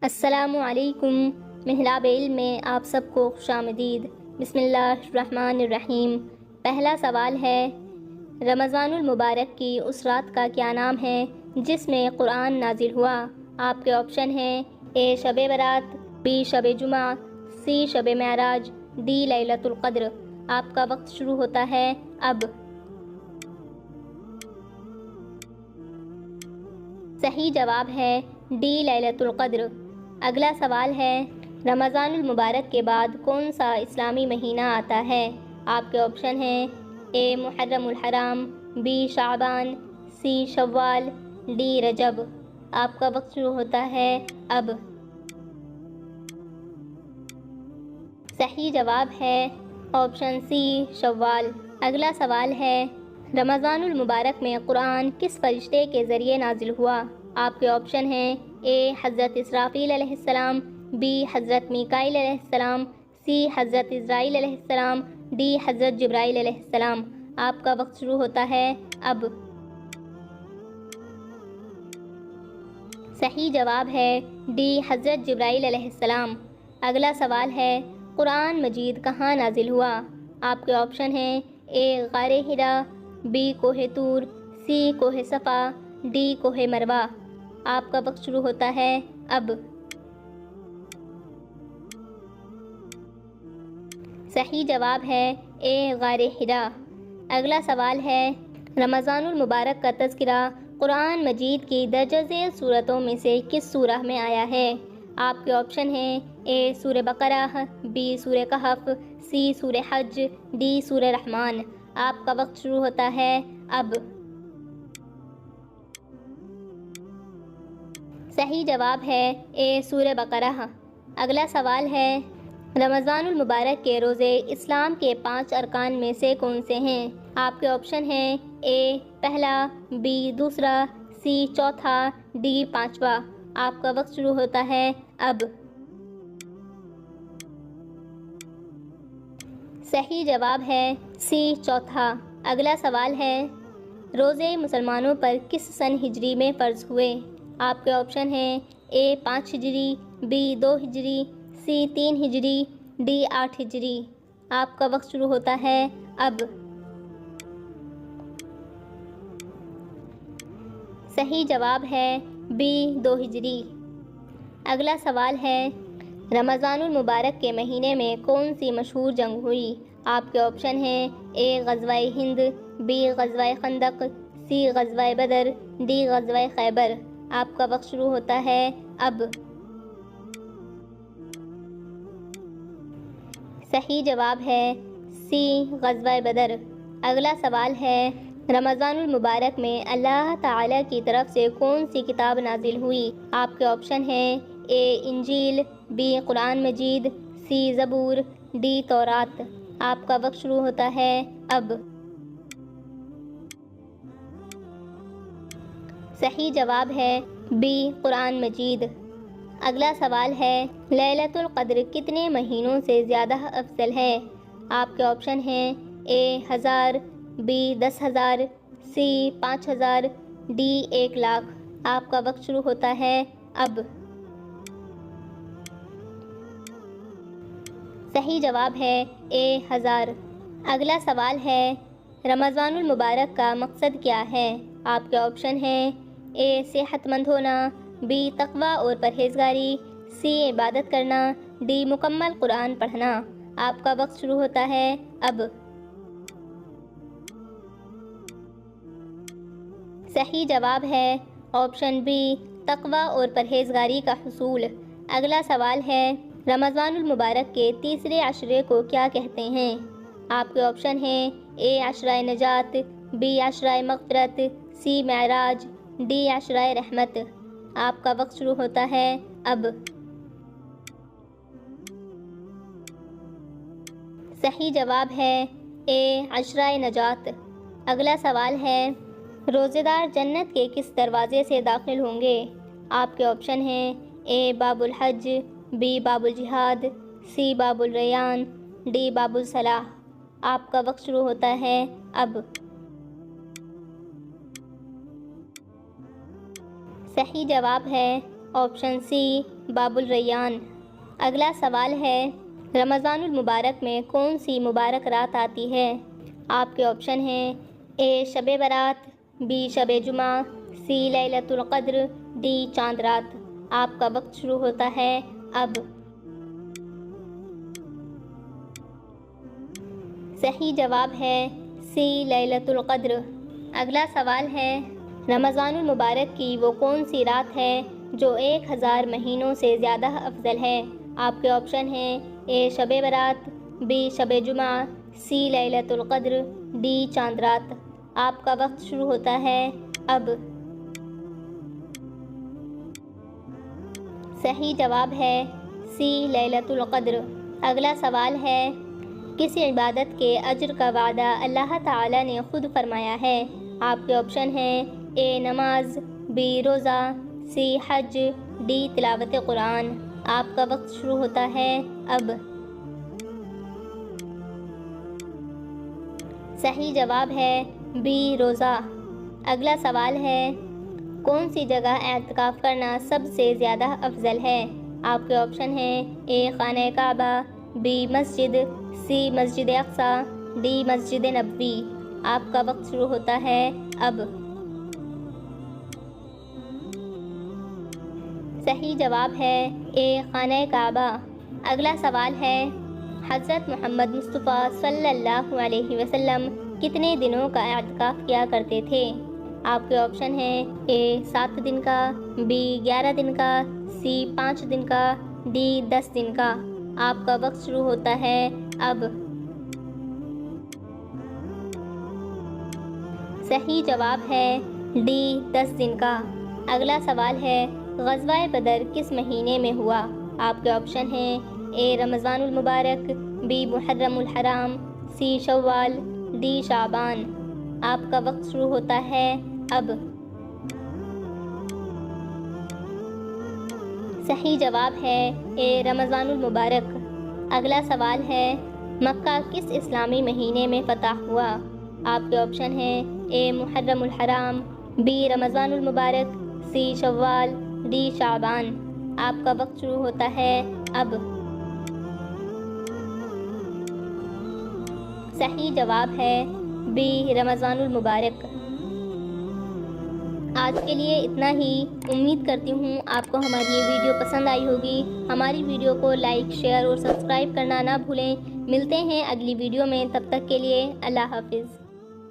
السلام علیکم۔ محراب علم میں آپ سب کو خوش آمدید۔ بسم اللہ الرحمن الرحیم۔ پہلا سوال ہے، رمضان المبارک کی اس رات کا کیا نام ہے جس میں قرآن نازل ہوا؟ آپ کے آپشن ہیں اے شب برات، بی شب جمعہ، سی شب معراج، ڈی لیلۃ القدر۔ آپ کا وقت شروع ہوتا ہے اب۔ صحیح جواب ہے ڈی لیلۃ القدر۔ اگلا سوال ہے، رمضان المبارک کے بعد کون سا اسلامی مہینہ آتا ہے؟ آپ کے آپشن ہیں اے محرم الحرام، be Shaban, C Shawwal, D رجب۔ آپ کا وقت شروع ہوتا ہے اب۔ صحیح جواب ہے آپشن سی شوال۔ اگلا سوال ہے، رمضان المبارک میں قرآن کس فرشتے کے ذریعے نازل ہوا؟ آپ کے آپشن ہیں اے حضرت اسرافیل علیہ السلام، بی حضرت میکائیل علیہ السلام، سی حضرت اسرائیل علیہ السلام، ڈی حضرت جبرائیل علیہ السلام۔ آپ کا وقت شروع ہوتا ہے اب۔ صحیح جواب ہے ڈی حضرت جبرائیل علیہ السلام۔ اگلا سوال ہے، قرآن مجید کہاں نازل ہوا؟ آپ کے آپشن ہیں اے غار حرا، بی کوہ طور، سی کوہ صفا، ڈی کوہ مروہ۔ آپ کا وقت شروع ہوتا ہے اب۔ صحیح جواب ہے اے غار حرا۔ اگلا سوال ہے، رمضان المبارک کا تذکرہ قرآن مجید کی درجہ ذیل سورتوں میں سے کس سورہ میں آیا ہے؟ آپ کے آپشن ہیں اے سورہ بقرہ، بی سورہ کہف، سی سورہ حج، ڈی سورہ رحمان۔ آپ کا وقت شروع ہوتا ہے اب۔ صحیح جواب ہے اے سورہ بقرہ۔ اگلا سوال ہے، رمضان المبارک کے روزے اسلام کے 5 ارکان میں سے کون سے ہیں؟ آپ کے آپشن ہیں اے پہلا، بی دوسرا، سی چوتھا، ڈی پانچواں۔ آپ کا وقت شروع ہوتا ہے اب۔ صحیح جواب ہے سی چوتھا۔ اگلا سوال ہے، روزے مسلمانوں پر کس سن ہجری میں فرض ہوئے؟ آپ کے آپشن ہیں اے 5 ہجری، بی 2 ہجری، سی 3 ہجری، ڈی 8 ہجری۔ آپ کا وقت شروع ہوتا ہے اب۔ صحیح جواب ہے بی 2 ہجری۔ اگلا سوال ہے، رمضان المبارک کے مہینے میں کون سی مشہور جنگ ہوئی؟ آپ کے آپشن ہیں اے غزوہ ہند، بی غزوہ خندق، سی غزوہ بدر، ڈی غزوہ خیبر۔ آپ کا وقت شروع ہوتا ہے اب۔ صحیح جواب ہے سی غزوہ بدر۔ اگلا سوال ہے، رمضان المبارک میں اللہ تعالیٰ کی طرف سے کون سی کتاب نازل ہوئی؟ آپ کے آپشن ہیں اے انجیل، بی قرآن مجید، سی زبور، ڈی تورات۔ آپ کا وقت شروع ہوتا ہے اب۔ صحیح جواب ہے بی قرآن مجید۔ اگلا سوال ہے، لیلۃ القدر کتنے مہینوں سے زیادہ افضل ہے؟ آپ کے آپشن ہیں اے 1000، بی 10,000، سی 5,000، ڈی 1,00,000۔ آپ کا وقت شروع ہوتا ہے اب۔ صحیح جواب ہے اے 1000۔ اگلا سوال ہے، رمضان المبارک کا مقصد کیا ہے؟ آپ کے آپشن ہیں اے صحت مند ہونا، بی تقوی اور پرہیزگاری، سی عبادت کرنا، ڈی مکمل قرآن پڑھنا۔ آپ کا وقت شروع ہوتا ہے اب۔ صحیح جواب ہے آپشن بی تقوی اور پرہیزگاری کا حصول۔ اگلا سوال ہے، رمضان المبارک کے تیسرے عشرے کو کیا کہتے ہیں؟ آپ کے آپشن ہیں اے عشرہ نجات، بی عشرہ مغفرت، سی معراج، ڈی عشرہ رحمت۔ آپ کا وقت شروع ہوتا ہے اب۔ صحیح جواب ہے اے عشرہ نجات۔ اگلا سوال ہے، روزے دار جنت کے کس دروازے سے داخل ہوں گے؟ آپ کے آپشن ہیں اے باب الحج، بی باب الجہاد، سی باب الریان، ڈی باب الصلاح۔ آپ کا وقت شروع ہوتا ہے اب۔ صحیح جواب ہے آپشن سی باب الریان۔ اگلا سوال ہے رمضان المبارک میں کون سی مبارک رات آتی ہے؟ آپ کے آپشن ہیں اے شب برات، بی شب جمعہ، سی لیلۃ القدر، ڈی چاند رات۔ آپ کا وقت شروع ہوتا ہے اب۔ صحیح جواب ہے سی لیلۃ القدر۔ اگلا سوال ہے رمضان المبارک کی وہ کون سی رات ہے جو 1000 مہینوں سے زیادہ افضل ہے؟ آپ کے آپشن ہیں اے شب برات، بی شب جمعہ، سی لیلۃ القدر، ڈی چاند رات۔ آپ کا وقت شروع ہوتا ہے اب۔ صحیح جواب ہے سی لیلۃ القدر۔ اگلا سوال ہے کس عبادت کے اجر کا وعدہ اللہ تعالیٰ نے خود فرمایا ہے؟ آپ کے آپشن ہیں اے نماز، بی روزہ، سی حج، ڈی تلاوت قرآن۔ آپ کا وقت شروع ہوتا ہے اب۔ صحیح جواب ہے بی روزہ۔ اگلا سوال ہے کون سی جگہ اعتکاف کرنا سب سے زیادہ افضل ہے؟ آپ کے آپشن ہیں اے خانہ کعبہ، be Masjid, C Masjid Aqsa, D Masjid Nabawi. آپ کا وقت شروع ہوتا ہے اب۔ صحیح جواب ہے اے خانہ کعبہ۔ اگلا سوال ہے حضرت محمد مصطفیٰ صلی اللہ علیہ وسلم کتنے دنوں کا اعتکاف کیا کرتے تھے؟ آپ کے آپشن ہیں اے 7 دن کا، بی 11 دن کا، سی 5 دن کا، ڈی 10 دن کا۔ آپ کا وقت شروع ہوتا ہے اب۔ صحیح جواب ہے ڈی 10 دن کا۔ اگلا سوال ہے غزوہ بدر کس مہینے میں ہوا؟ آپ کے آپشن ہیں اے رمضان المبارک، بی محرم الحرام، سی شوال، ڈی شعبان۔ آپ کا وقت شروع ہوتا ہے اب۔ صحیح جواب ہے اے رمضان المبارک۔ اگلا سوال ہے مکہ کس اسلامی مہینے میں فتح ہوا؟ آپ کے آپشن ہیں اے محرم الحرام، بی رمضان المبارک، سی شوال، ڈی شعبان۔ آپ کا وقت شروع ہوتا ہے اب۔ صحیح جواب ہے بی رمضان المبارک۔ آج کے لیے اتنا ہی۔ امید کرتی ہوں آپ کو ہماری یہ ویڈیو پسند آئی ہوگی۔ ہماری ویڈیو کو لائک، شیئر اور سبسکرائب کرنا نہ بھولیں۔ ملتے ہیں اگلی ویڈیو میں، تب تک کے لیے اللہ حافظ۔